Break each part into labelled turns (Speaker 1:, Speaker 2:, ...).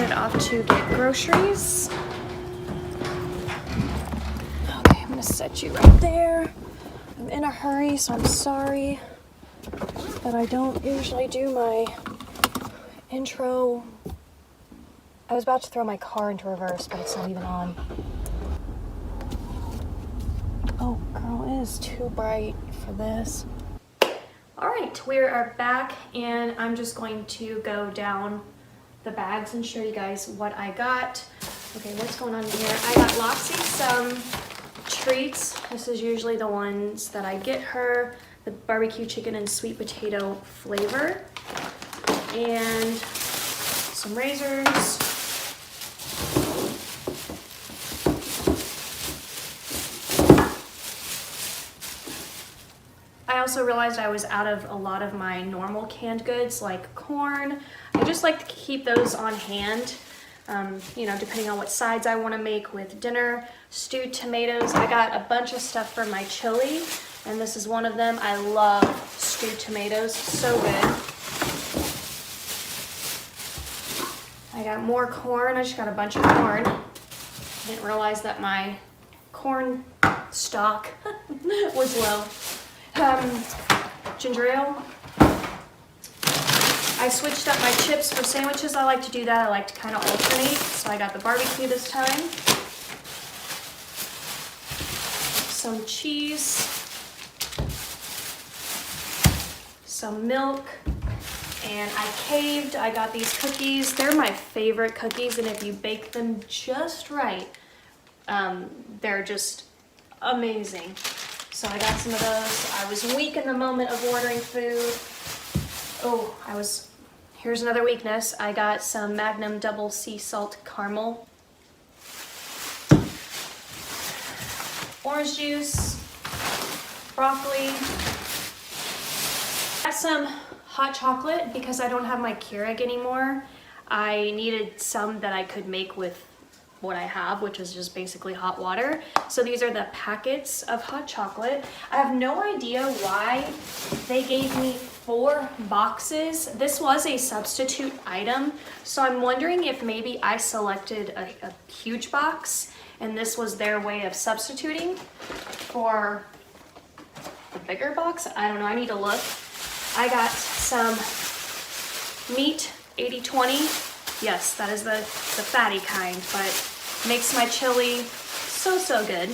Speaker 1: headed off to get groceries. Okay, I'm gonna set you right there. I'm in a hurry, so I'm sorry, but I don't usually do my intro. I was about to throw my car into reverse, but it's not even on. Oh, girl, it is too bright for this. All right, we are back, and I'm just going to go down the bags and show you guys what I got. Okay, what's going on here? I got Loxie some treats. This is usually the ones that I get her. The barbecue chicken and sweet potato flavor. And some razors. I also realized I was out of a lot of my normal canned goods like corn. I just like to keep those on hand, you know, depending on what sides I want to make with dinner. Stewed tomatoes. I got a bunch of stuff for my chili, and this is one of them. I love stewed tomatoes, so good. I got more corn. I just got a bunch of corn. Didn't realize that my corn stock was low. Ginger ale. I switched up my chips for sandwiches. I like to do that. I like to kind of alternate. So I got the barbecue this time. Some cheese. Some milk. And I caved. I got these cookies. They're my favorite cookies, and if you bake them just right, they're just amazing. So I got some of those. I was weak in the moment of ordering food. Oh, here's another weakness. I got some Magnum Double Sea Salt Caramel. Orange juice, broccoli. Got some hot chocolate because I don't have my Keurig anymore. I needed some that I could make with what I have, which is just basically hot water. So these are the packets of hot chocolate. I have no idea why they gave me 4 boxes. This was a substitute item, so I'm wondering if maybe I selected a huge box and this was their way of substituting for the bigger box. I don't know, I need to look. I got some meat, 80-20. Yes, that is the fatty kind, but makes my chili so good.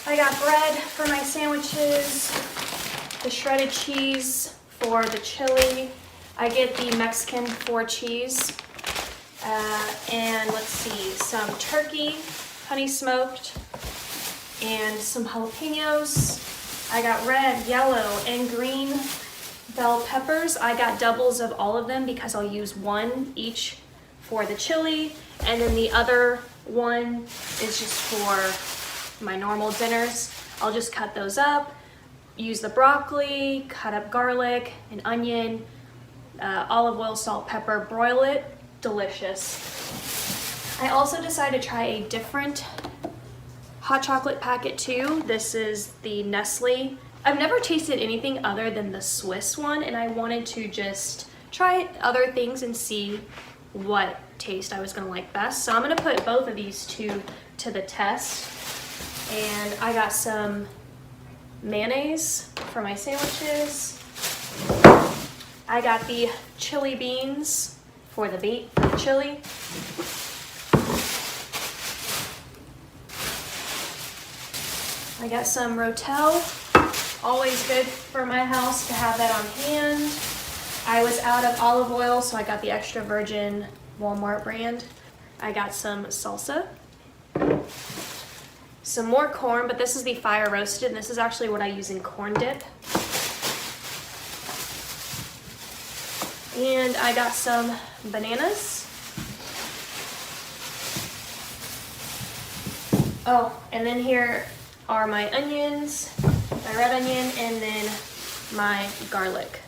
Speaker 1: I got bread for my sandwiches, the shredded cheese for the chili. I get the Mexican 4 cheese, and let's see, some turkey, honey smoked, and some jalapenos. I got red, yellow, and green bell peppers. I got doubles of all of them because I'll use one each for the chili, and then the other one is just for my normal dinners. I'll just cut those up, use the broccoli, cut up garlic, an onion, olive oil, salt, pepper, broil it. Delicious. I also decided to try a different hot chocolate packet too. This is the Nestle. I've never tasted anything other than the Swiss one, and I wanted to just try other things and see what taste I was gonna like best. So I'm gonna put both of these two to the test. And I got some mayonnaise for my sandwiches. I got the chili beans for the chili. I got some Rotel, always good for my house to have that on hand. I was out of olive oil, so I got the extra virgin Walmart brand. I got some salsa, some more corn, but this is the fire roasted, and this is actually what I use in corn dip. And I got some bananas. Oh, and then here are my onions, my red onion, and then my garlic.